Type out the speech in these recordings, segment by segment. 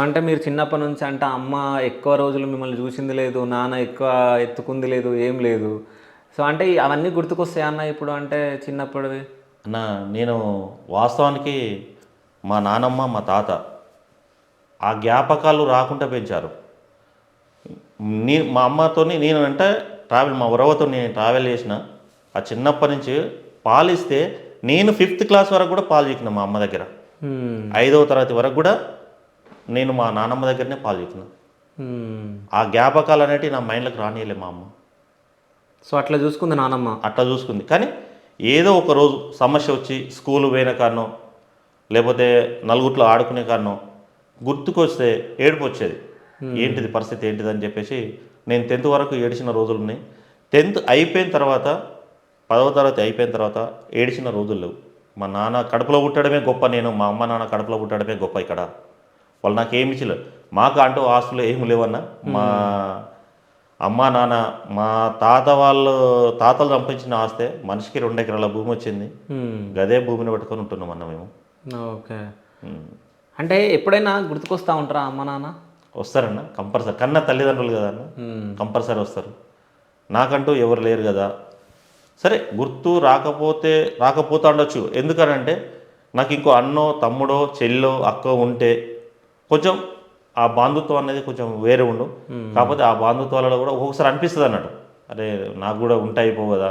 అంటే మీరు చిన్నప్పటి నుంచి అంటే అమ్మ ఎక్కువ రోజులు మిమ్మల్ని చూసింది లేదు, నాన్న ఎక్కువ ఎత్తుకుంది లేదు, ఏం లేదు. సో అంటే అవన్నీ గుర్తుకొస్తాయి అన్న ఇప్పుడు అంటే చిన్నప్పటివి? అన్న నేను వాస్తవానికి మా నానమ్మ మా తాత ఆ జ్ఞాపకాలు రాకుండా పెంచారు. మా అమ్మతోని నేను అంటే మా ఉరవతో నేను ట్రావెల్ చేసిన ఆ చిన్నప్పటి నుంచి పాలిస్తే నేను 5th క్లాస్ వరకు కూడా పాలు చిక్కిన మా అమ్మ దగ్గర. 5వ తరగతి వరకు కూడా నేను మా నానమ్మ దగ్గరనే పాలు చిక్కిన. ఆ జ్ఞాపకాలు అనేటివి నా మైండ్లోకి రానియలే మా అమ్మ. సో అట్లా చూసుకుంది నానమ్మ. అట్లా చూసుకుంది. కానీ ఏదో ఒక రోజు సమస్య వచ్చి స్కూల్ పోయిన కారణం లేకపోతే నలుగురిలో ఆడుకునే కారణం గుర్తుకొస్తే ఏడుపు వచ్చేది. ఏంటిది పరిస్థితి ఏంటిది అని చెప్పేసి నేను 10th వరకు ఏడిచిన రోజులు ఉన్నాయి. 10th అయిపోయిన తర్వాత 10వ తరగతి అయిపోయిన తర్వాత ఏడిచిన రోజులు లేవు. మా నాన్న కడుపులో పుట్టడమే గొప్ప, నేను మా అమ్మ నాన్న కడుపులో పుట్టడమే గొప్ప. ఇక్కడ వాళ్ళు నాకు ఏమి ఇచ్చలేదు. మాకు అంటూ ఆస్తులు ఏమి లేవన్నా. మా అమ్మ నాన్న మా తాతలు సంపాదించిన ఆస్తే మనిషికి 2 ఎకరాల భూమి వచ్చింది. గదే భూమిని పట్టుకొని ఉంటున్నాం అన్న మేము. ఓకే. అంటే ఎప్పుడైనా గుర్తుకొస్తూ ఉంటారా అమ్మ నాన్న? వస్తారన్న కంపల్సరీ. కన్నా తల్లిదండ్రులు కదా అన్న, కంపల్సరీ వస్తారు. నాకంటూ ఎవరు లేరు కదా. సరే గుర్తు రాకపోతే ఉండొచ్చు. ఎందుకనంటే నాకు ఇంకో అన్నో తమ్ముడో చెల్లో అక్కో ఉంటే కొంచెం ఆ బాంధుత్వం అనేది కొంచెం వేరే ఉండు. కాకపోతే ఆ బాంధుత్వాలలో కూడా ఒక్కొక్కసారి అనిపిస్తుంది అన్నట్టు, అరే నాకు కూడా ఉంటే అయిపోవు కదా,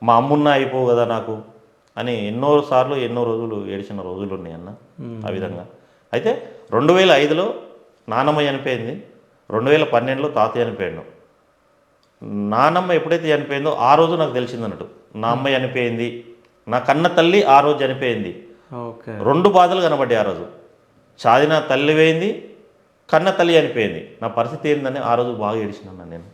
మా అమ్మున్నా అయిపోవు కదా నాకు అని ఎన్నోసార్లు ఎన్నో రోజులు ఏడిచిన రోజులు ఉన్నాయి అన్న. ఆ విధంగా అయితే 2005లో నానమ్మ చనిపోయింది, 2012లో తాతయ్య చనిపోయాడు. నానమ్మ ఎప్పుడైతే చనిపోయిందో ఆ రోజు నాకు తెలిసింది అన్నట్టు, నా అమ్మ చనిపోయింది, నా కన్న తల్లి ఆ రోజు చనిపోయింది. ఓకే. 2 బాధలు కనబడ్డాయి ఆ రోజు. చాదిన తల్లి పోయింది, కన్న తల్లి చనిపోయింది. నా పరిస్థితి ఏందని ఆ రోజు బాగా ఏడిచినాను నేను.